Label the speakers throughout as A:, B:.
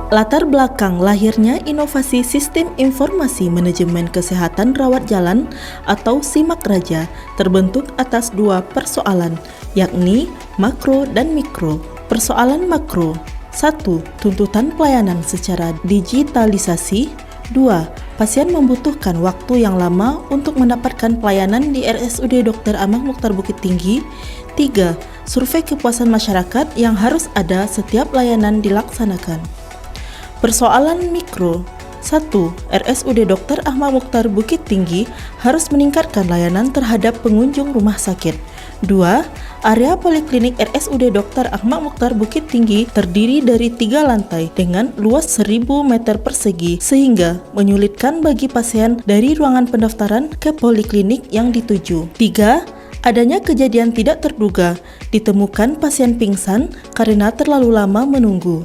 A: Latar belakang lahirnya inovasi Sistem Informasi Manajemen Kesehatan Rawat Jalan atau SIMAK Raja terbentuk atas dua persoalan, yakni makro dan mikro. Persoalan makro: 1. Tuntutan pelayanan secara digitalisasi. 2. Pasien membutuhkan waktu yang lama untuk mendapatkan pelayanan di RSUD Dr. Ahmad Mukhtar Bukit Tinggi. 3. Survei kepuasan masyarakat yang harus ada setiap layanan dilaksanakan. Persoalan mikro: 1. RSUD Dr. Ahmad Mukhtar Bukit Tinggi harus meningkatkan layanan terhadap pengunjung rumah sakit. 2. Area poliklinik RSUD Dr. Ahmad Mukhtar Bukit Tinggi terdiri dari 3 lantai dengan luas 1000 meter persegi sehingga menyulitkan bagi pasien dari ruangan pendaftaran ke poliklinik yang dituju. 3. Adanya kejadian tidak terduga, ditemukan pasien pingsan karena terlalu lama menunggu.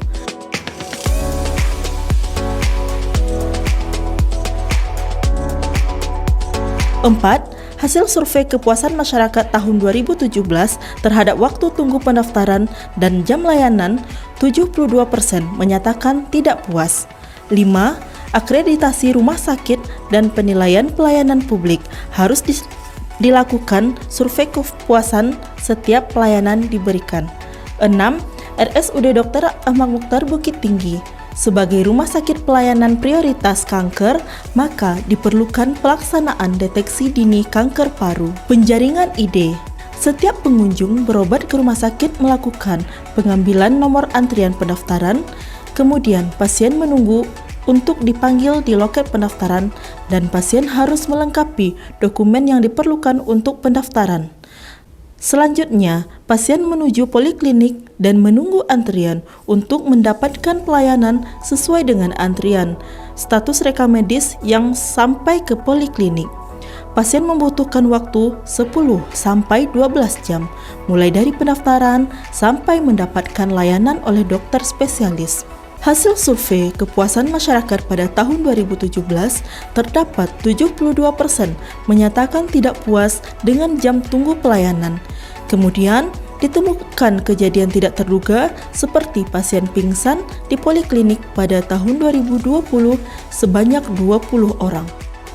A: Empat, hasil survei kepuasan masyarakat tahun 2017 terhadap waktu tunggu pendaftaran dan jam layanan, 72% menyatakan tidak puas. 5. Akreditasi rumah sakit dan penilaian pelayanan publik harus dilakukan survei kepuasan setiap pelayanan diberikan. 6. RSUD Dr. Ahmad Mukhtar Bukit Tinggi sebagai rumah sakit pelayanan prioritas kanker, maka diperlukan pelaksanaan deteksi dini kanker paru. Penjaringan ide: setiap pengunjung berobat ke rumah sakit melakukan pengambilan nomor antrian pendaftaran, kemudian pasien menunggu untuk dipanggil di loket pendaftaran, dan pasien harus melengkapi dokumen yang diperlukan untuk pendaftaran. Selanjutnya, pasien menuju poliklinik dan menunggu antrian untuk mendapatkan pelayanan sesuai dengan antrian, status rekam medis yang sampai ke poliklinik. Pasien membutuhkan waktu 10 sampai 12 jam, mulai dari pendaftaran sampai mendapatkan layanan oleh dokter spesialis. Hasil survei kepuasan masyarakat pada tahun 2017 terdapat 72% menyatakan tidak puas dengan jam tunggu pelayanan. Kemudian ditemukan kejadian tidak terduga seperti pasien pingsan di poliklinik pada tahun 2020 sebanyak 20 orang.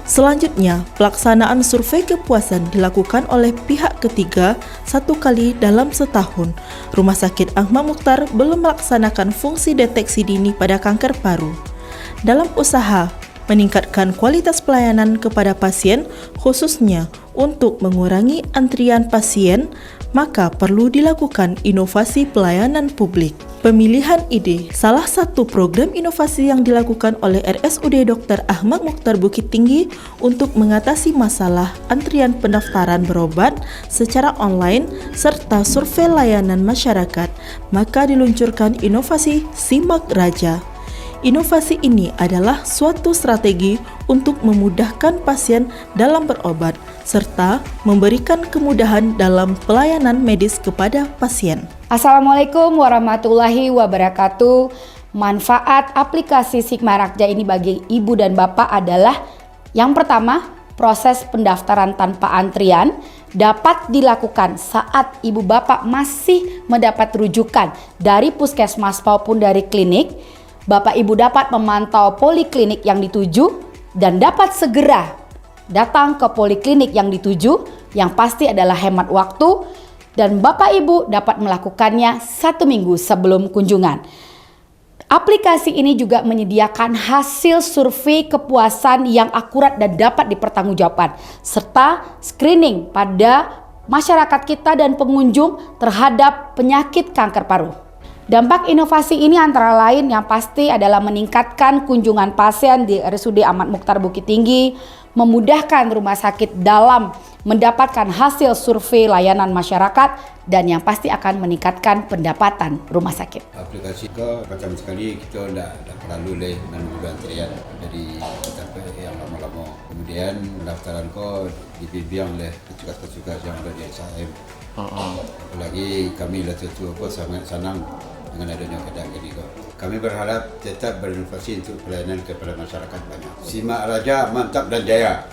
A: Selanjutnya, pelaksanaan survei kepuasan dilakukan oleh pihak ketiga 1 kali dalam setahun. Rumah sakit Ahmad Mukhtar belum melaksanakan fungsi deteksi dini pada kanker paru. Dalam usaha meningkatkan kualitas pelayanan kepada pasien, khususnya untuk mengurangi antrian pasien, maka perlu dilakukan inovasi pelayanan publik. Pemilihan ide: salah satu program inovasi yang dilakukan oleh RSUD Dr. Ahmad Mukhtar Bukit Tinggi untuk mengatasi masalah antrian pendaftaran berobat secara online serta survei layanan masyarakat, maka diluncurkan inovasi SIMAK Raja. Inovasi ini adalah suatu strategi untuk memudahkan pasien dalam berobat serta memberikan kemudahan dalam pelayanan medis kepada pasien.
B: Assalamualaikum warahmatullahi wabarakatuh. Manfaat aplikasi SIMAK Raja ini bagi ibu dan bapak adalah: yang pertama, proses pendaftaran tanpa antrian dapat dilakukan saat ibu bapak masih mendapat rujukan dari puskesmas maupun dari klinik. Bapak ibu dapat memantau poliklinik yang dituju dan dapat segera datang ke poliklinik yang dituju, yang pasti adalah hemat waktu, dan bapak ibu dapat melakukannya 1 minggu sebelum kunjungan. Aplikasi ini juga menyediakan hasil survei kepuasan yang akurat dan dapat dipertanggungjawabkan, serta screening pada masyarakat kita dan pengunjung terhadap penyakit kanker paru. Dampak inovasi ini antara lain yang pasti adalah meningkatkan kunjungan pasien di RSUD Ahmad Mukhtar Bukit Tinggi, memudahkan rumah sakit dalam mendapatkan hasil survei layanan masyarakat, dan yang pasti akan meningkatkan pendapatan rumah sakit.
C: Aplikasi itu macam sekali kita tidak perlu menunggu antrian dari kita yang lama-lama. Kemudian pendaftaran kau dibimbing oleh petugas-petugas yang ada di SHM. Apalagi kami Latul sangat senang dengan adanya keadaan ini. Kami berharap tetap berinovasi untuk pelayanan kepada masyarakat banyak. SIMAK Raja mantap dan jaya.